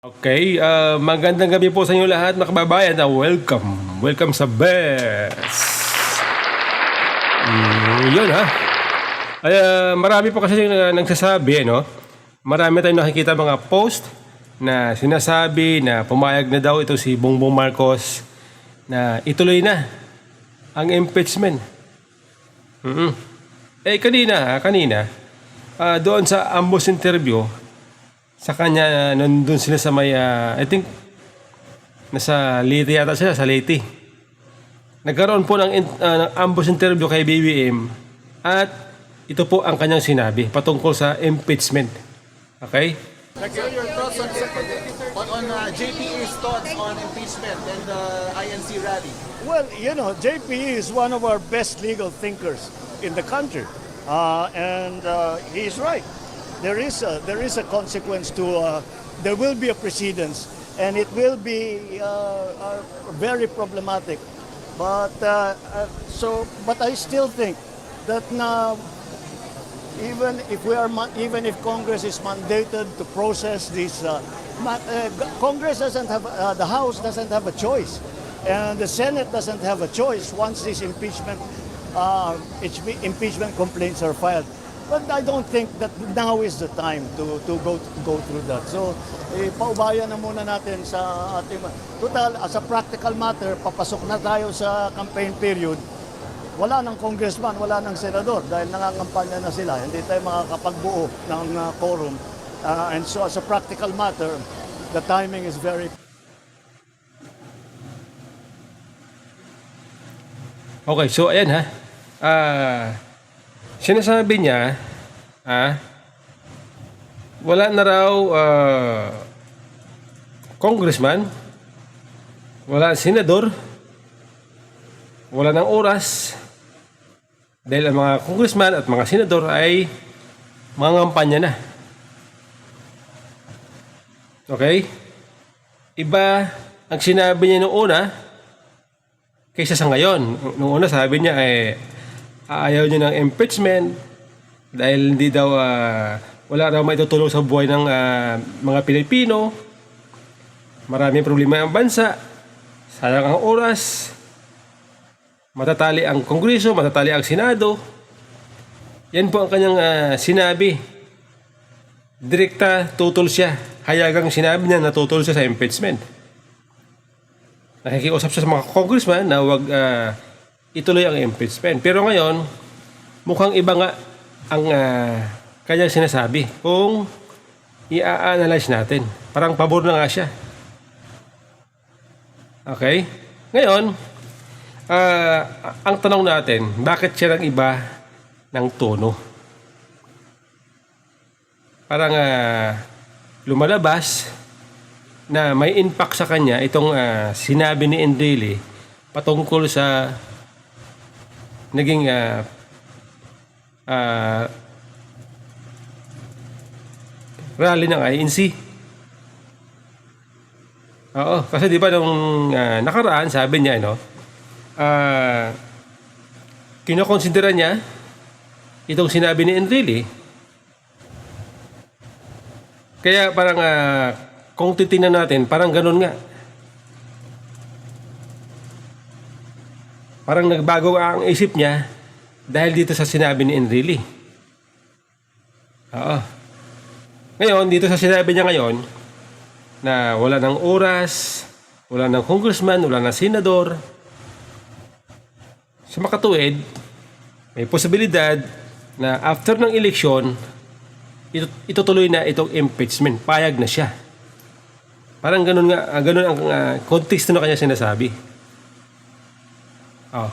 Okay, magandang gabi po sa inyo lahat mga kababayan. Welcome sa Best. Yun ha. Ay, marami po kasi nagsasabi, no? Marami tayong nakikita mga post na sinasabi na pumayag na daw ito si Bongbong Marcos na ituloy na ang impeachment. Kanina, doon sa Ambos interview, sa kanya, nandun sila sa may, I think, nasa Leyte yata sila, sa Leyte. Nagkaroon po ng ambush interview kay BBM at ito po ang kanyang sinabi patungkol sa impeachment. Okay? So your thoughts on JPE's thoughts on impeachment and the INC rally? Well, you know, JP is one of our best legal thinkers in the country, and he's right. There is a consequence to. There will be a precedence, and it will be very problematic. But but I still think that now, even if Congress is mandated to process this, Congress doesn't have the House doesn't have a choice, and the Senate doesn't have a choice once these impeachment complaints are filed. But I don't think that now is the time to go through that. So, paubayan na muna natin sa ating. Total, as a practical matter, papasok na tayo sa campaign period. Wala ng congressman, wala ng senador dahil nangangampanya na sila. Hindi tayo makakapagbuo ng quorum. And so, as a practical matter, the timing is very. Okay, so ayan ha. Sinasabi niya, wala na raw congressman, wala senador, wala ng oras, dahil ang mga congressman at mga senador ay mga ngampanya na. Okay? Iba ang sinabi niya noong una kaysa sa ngayon. Noong una sabi niya ayaw niya ng impeachment dahil hindi daw wala raw maitutulong sa buhay ng mga Pilipino. Maraming problema ang bansa. Sayang ang oras. Matatali ang Kongreso, matatali ang Senado. Yan po ang kanyang sinabi. Direkta tutol siya. Hayagang sinabi niya na tutol siya sa impeachment. Nakikiusap siya sa mga congressman na wag ituloy ang impeachment. Pero ngayon, mukhang iba nga ang kanyang sinasabi. Kung i-analyze natin, parang pabor na nga siya. Okay? Ngayon, ang tanong natin, bakit siya ng iba ng tono? Parang lumalabas na may impact sa kanya itong sinabi ni Enrile patungkol sa naging rally ng INC. Oo, kasi di ba nung nakaraan sabi niya, kinokonsidera niya itong sinabi ni Enrile. Kaya parang kung titingnan natin, parang ganun nga. Parang nagbago ang isip niya dahil dito sa sinabi ni Enrile. Oo. Ngayon, dito sa sinabi niya ngayon na wala ng oras, wala ng congressman, wala ng senador. Sa makatuwid, may posibilidad na after ng eleksyon, itutuloy na itong impeachment. Payag na siya. Parang ganun nga, ganun ang konteksto na kanya sinasabi. Oh.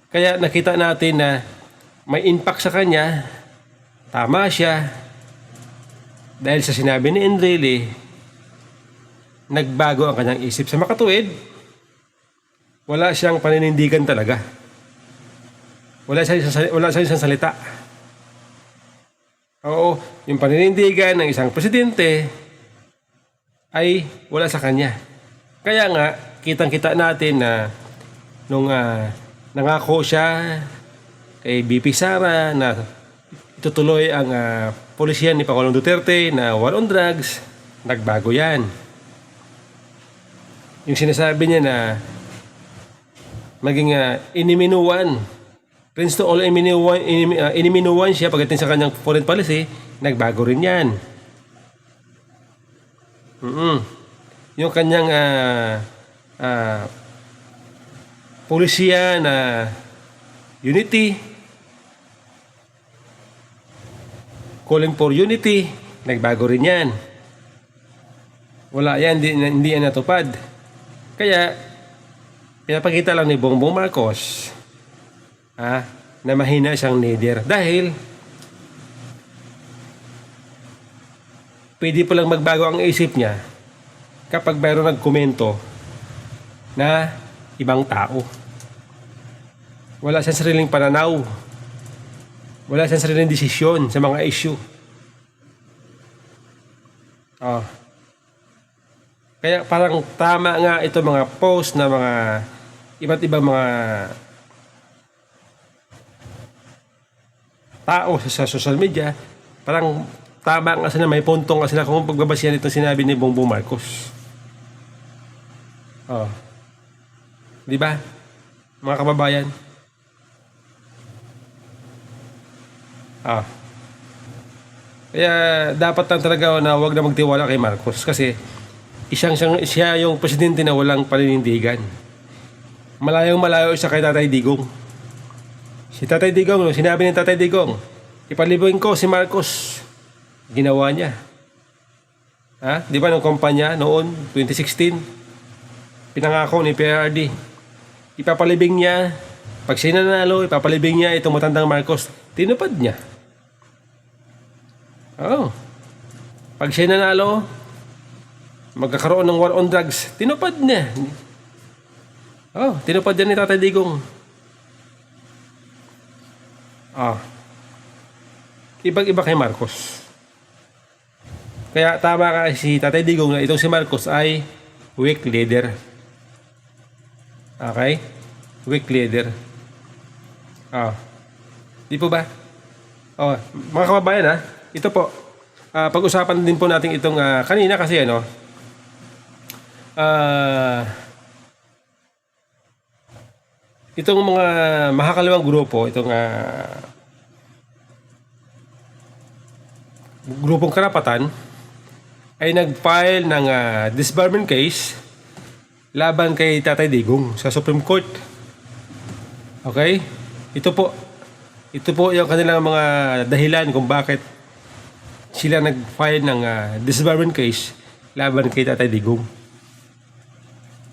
Kaya nakita natin na may impact sa kanya. Tama siya. Dahil sa sinabi ni Enrile, nagbago ang kanyang isip. Sa makatuwid, wala siyang paninindigan talaga. Wala siyang isang salita. Oo, yung paninindigan ng isang presidente ay wala sa kanya. Kaya nga, kitang-kita natin na nung nangako siya kay BP Sara na itutuloy ang polisiyan ni Pangulong Duterte na war on drugs, nagbago yan. Yung sinasabi niya na maging iniminuan, Prince to all iniminuan siya pagdating sa kanyang foreign policy, nagbago rin yan. Yung kanyang polisiya na unity, calling for unity, nagbago rin yan. Wala yan, hindi yan natupad. Kaya, pinapakita lang ni Bongbong Marcos na mahina siyang leader. Dahil, pwede pa lang magbago ang isip niya kapag mayroong nagkomento na ibang tao. Wala siyang sariling pananaw. Wala siyang sariling desisyon sa mga issue. Kaya parang tama nga ito mga post na mga iba't ibang mga tao sa social media. Parang tama nga sila, may puntong nga sila kung pagbabasihan itong sinabi ni Bongbong Marcos. Di ba? Mga kababayan. Kaya dapat lang talaga na huwag na magtiwala kay Marcos kasi siya yung presidente na walang paninindigan. Malayong malayo siya kay Tatay Digong. Si Tatay Digong, sinabi ni Tatay Digong, ipalibing ko si Marcos. Ginawa niya. Di ba nung kumpanya noon, 2016, pinangako ni PRD, ipapalibing niya, pag siya nanalo, ipapalibing niya itong matandang Marcos. Tinupad niya. Pag siya nanalo, magkakaroon ng war on drugs. Tinupad niya. Tinupad niya ni Tatay Digong. Ibang-iba kay Marcos. Kaya tama ka si Tatay Digong na itong si Marcos ay weak leader. Okay? Weak leader. Di po ba? Mga kababayan ito po, pag-usapan din po natin itong kanina kasi itong mga makakalawang grupo, itong grupong karapatan ay nag-file ng disbarment case laban kay Tatay Digong sa Supreme Court. Okay? Ito po yung kanilang mga dahilan kung bakit sila nag-file ng disbarment case laban kay Tatay Digong.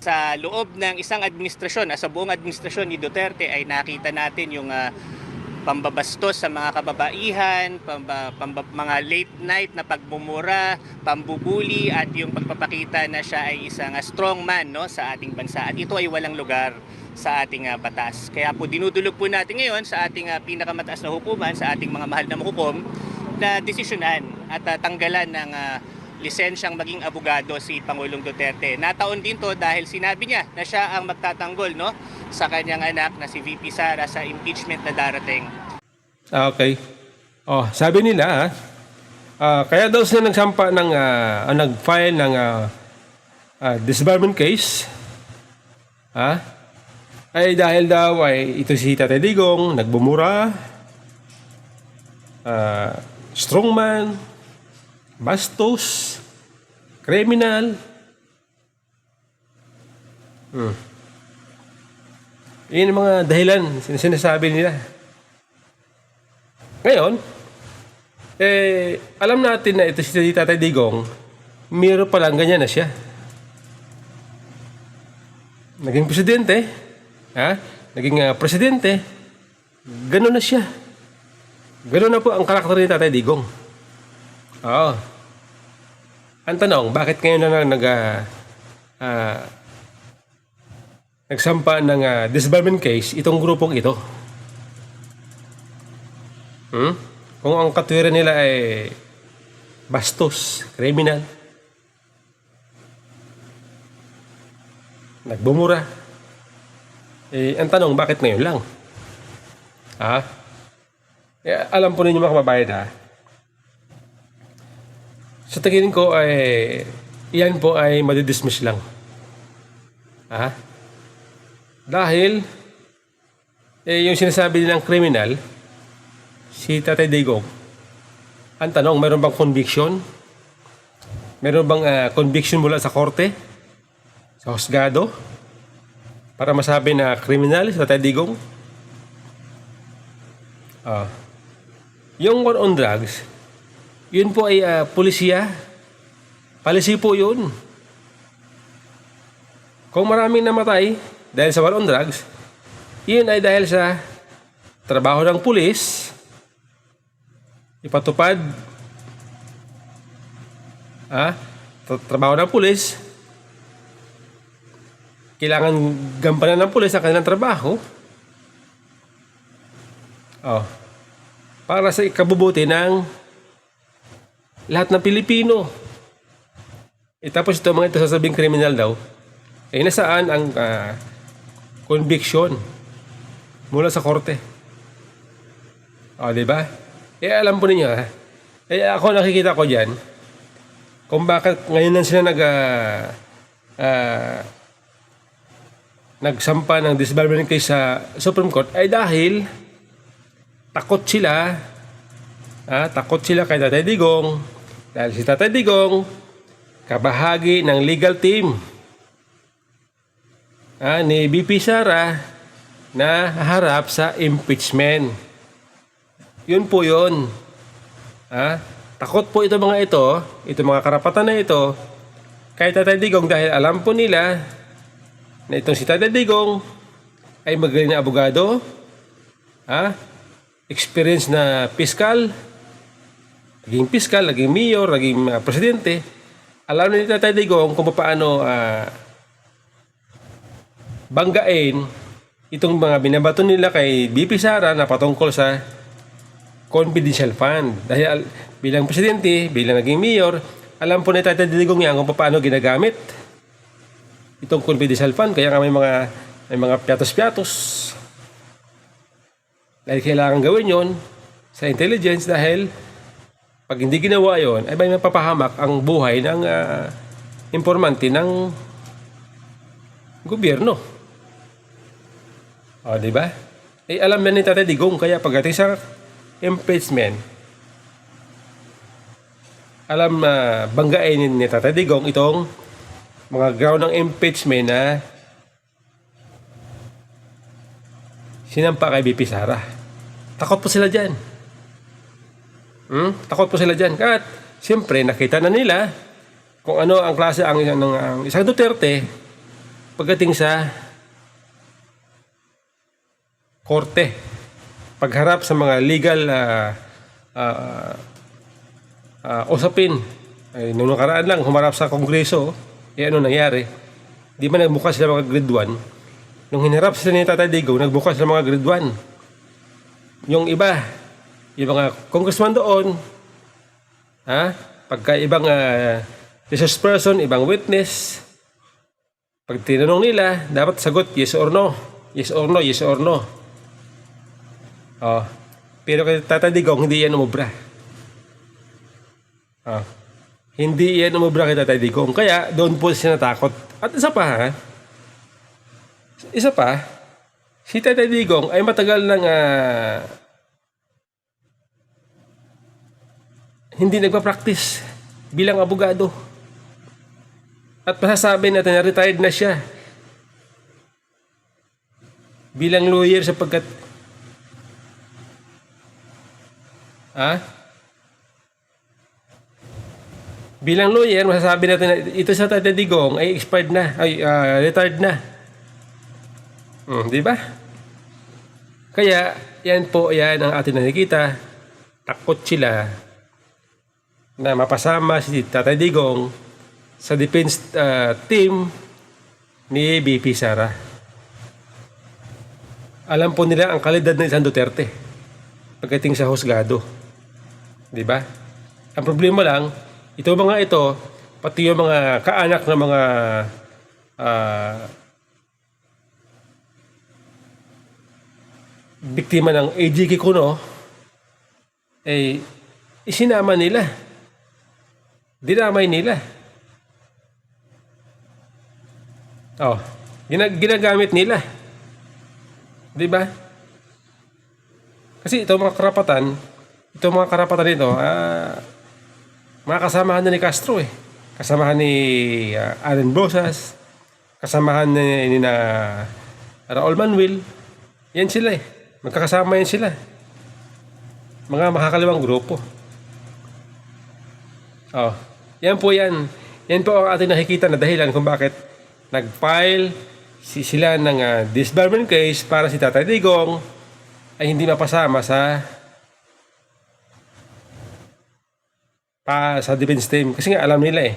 Sa loob ng isang administrasyon, sa buong administrasyon ni Duterte ay nakita natin yung pambabastos sa mga kababaihan, mga late night na pagmumura, pambubuli at yung pagpapakita na siya ay isang strong man sa ating bansa. At ito ay walang lugar sa ating batas. Kaya po dinudulog po natin ngayon sa ating pinakamataas na hukuman, sa ating mga mahal na mahukom, na desisyonan at tanggalan ng lisensyang maging abogado si Pangulong Duterte. Nataon din to dahil sinabi niya na siya ang magtatanggol sa kanyang anak na si VP Sara sa impeachment na darating. Okay. Sabi nila kaya daw sila nagsampa ng nag-file ng disbarment case ay dahil daw ay ito si Tatay Digong nagbumura, strongman, bastos, criminal. Yun ang mga dahilan sinasabi nila. Ngayon, alam natin na ito si Tatay Digong, meron pa lang ganyan na siya. Naging presidente, presidente, gano'n na siya. Gano'n na po ang karakter ni Tatay Digong. Ang tanong, bakit ngayon na nagsampa ng disbarment case itong grupong ito? Kung ang katwiran nila ay bastos, criminal, nagbumura, ang tanong, bakit ngayon lang? Alam po ninyo mga kababayan ha, sa tingin ko ay yan po ay madidismiss lang. Ha? Dahil yung sinasabi nilang kriminal, si Tatay Digong, ang tanong, meron bang conviction? Meron bang conviction mula sa korte? Sa husgado? Para masabi na kriminal si Tatay Digong? Yung war on drugs, yun po ay pulisiya. Policy po yun. Kung maraming namatay dahil sa war on drugs, yun ay dahil sa trabaho ng pulis, ipatupad, trabaho ng pulis, kailangan gampanan ng pulis ang kanilang trabaho. Para sa ikabubuti ng lahat ng Pilipino. Tapos ito, mga ito sasabing kriminal daw, nasaan ang conviction mula sa korte? Diba? Alam po ninyo ako nakikita ko dyan kung bakit ngayon lang sila nagsampa ng disbarment case sa Supreme Court ay dahil takot sila kay Tatay Digong dahil si Tatay Digong kabahagi ng legal team ni BP Sara na harap sa impeachment. Yun po yun. Takot po ito mga karapatan na ito kay Tatay Digong dahil alam po nila na itong si Tatay Digong ay magaling na abogado, experience na piskal, naging mayor, naging presidente. Alam na ni Tatay Digong kung paano banggain itong mga binabato nila kay BP Sara na patungkol sa confidential fund. Dahil bilang presidente, bilang naging mayor, alam po ni Tatay Digong yan kung paano ginagamit itong confidential fund. Kaya nga may mga piatos-piatos. Dahil kailangan gawin yon sa intelligence dahil pag hindi ginawa yon ay may mapapahamak ang buhay ng informante ng gobyerno. Diba? Alam na ni Tatay Digong kaya pagdating sa impeachment, alam na banggain ni Tatay Digong itong mga ground ng impeachment na sinampa kay BP Sara. Takot po sila dyan. Takot po sila dyan. At siyempre nakita na nila kung ano ang klase ang isang Duterte pagdating sa korte. Pagharap sa mga legal usapin. Noong nakaraan lang, humarap sa Kongreso. Ano nangyari? Di ba nagbukas sila mga grade 1? Nung hinarap sila ni Tatay Digong, nagbukas sila mga grade 1. Yung iba, yung mga congressman doon, pagka ibang resource person, ibang witness, pag tinanong nila, dapat sagot yes or no. Yes or no, yes or no. Pero kay Tatay Digong, hindi yan umubra. Hindi yan umubra kay Tatay Digong. Kaya doon po siya natakot. At isa pa, si Tatay Digong ay matagal nang hindi nagpa-practice bilang abogado. At masasabi natin na retired na siya bilang lawyer sapagkat bilang lawyer, masasabi natin na ito sa Tatay Digong ay expired na, retired na. Di ba? Kaya, yan ang ating nakikita. Takot sila na mapasama si Tatay Digong sa defense team ni BP Sara. Alam po nila ang kalidad ng isang Duterte pagdating sa husgado. Di ba? Ang problema lang, ito mga ito, pati yung mga kaanak ng mga biktima ng AG Kikuno, eh, isinama nila. Dinamay nila. Oh, ginagamit nila. 'Di ba? Kasi itong mga karapatan nito, mga kasamahan na ni Castro eh. Kasamahan ni Allen Bosas, kasamahan ni na Raul Manuel. Yan sila eh. Magkakasama yan sila. Mga makakaliwang grupo. Oh, yan po yan. Yan po ang ating nakikita na dahilan kung bakit nag-file sila ng disbarment case para si Tatay Digong ay hindi mapasama sa defense team. Kasi nga alam nila eh,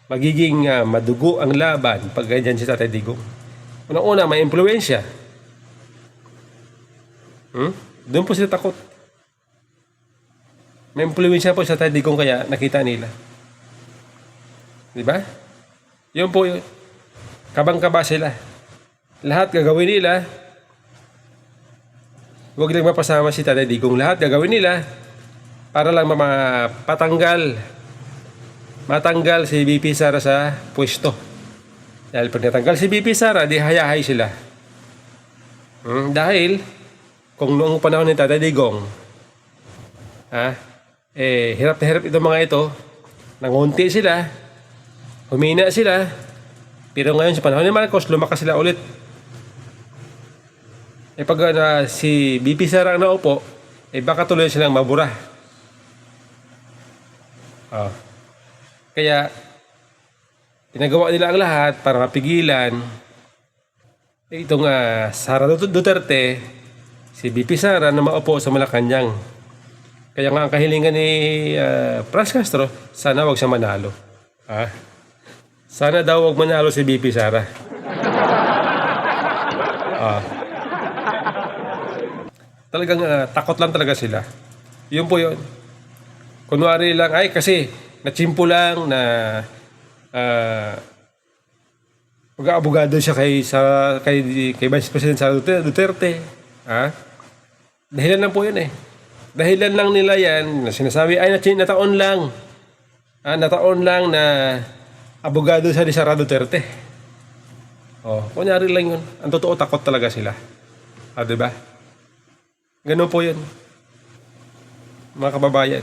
magiging madugo ang laban pag ganyan si Tatay Digong. Unang-una, may impluwensya. Doon po sila takot. May impluwensya po sa Tatay Digong kaya nakita nila. Diba? Yun po yun. Kabang-kaba sila. Lahat gagawin nila. Huwag lang mapasama si Tatay Digong. Lahat gagawin nila para lang matanggal si BP Sara sa pwesto. Dahil pag natanggal si BP Sara, di hayahay sila. Dahil kung noong panahon ni Tatay Digong, hirap na hirap itong mga ito, nangunti sila, humina sila, pero ngayon sa panahon ni Marcos, lumakas sila ulit. Pag si BP Sara ang naupo, baka tuloy silang mabura. Kaya, pinagawa nila ang lahat para mapigilan itong Sara Duterte, si BP Sara na maupo sa Malacanang. Kaya nga ang kahilingan ni Franz Castro, sana wag siya manalo. Sana daw wag manalo si BP Sara. Talagang takot lang talaga sila. Yun po yun. Kunwari lang, ay kasi natsimpo lang na mag-aabogado siya kay Vice President Sara Duterte. Dahilan lang po yun eh. Dahilan lang nila yan na sinasabi ay nataon lang. Nataon lang na abogado siya ni Sara Duterte. Kunyari lang yun. Ang totoo, takot talaga sila. Diba? Ganun po yun. Mga kababayan.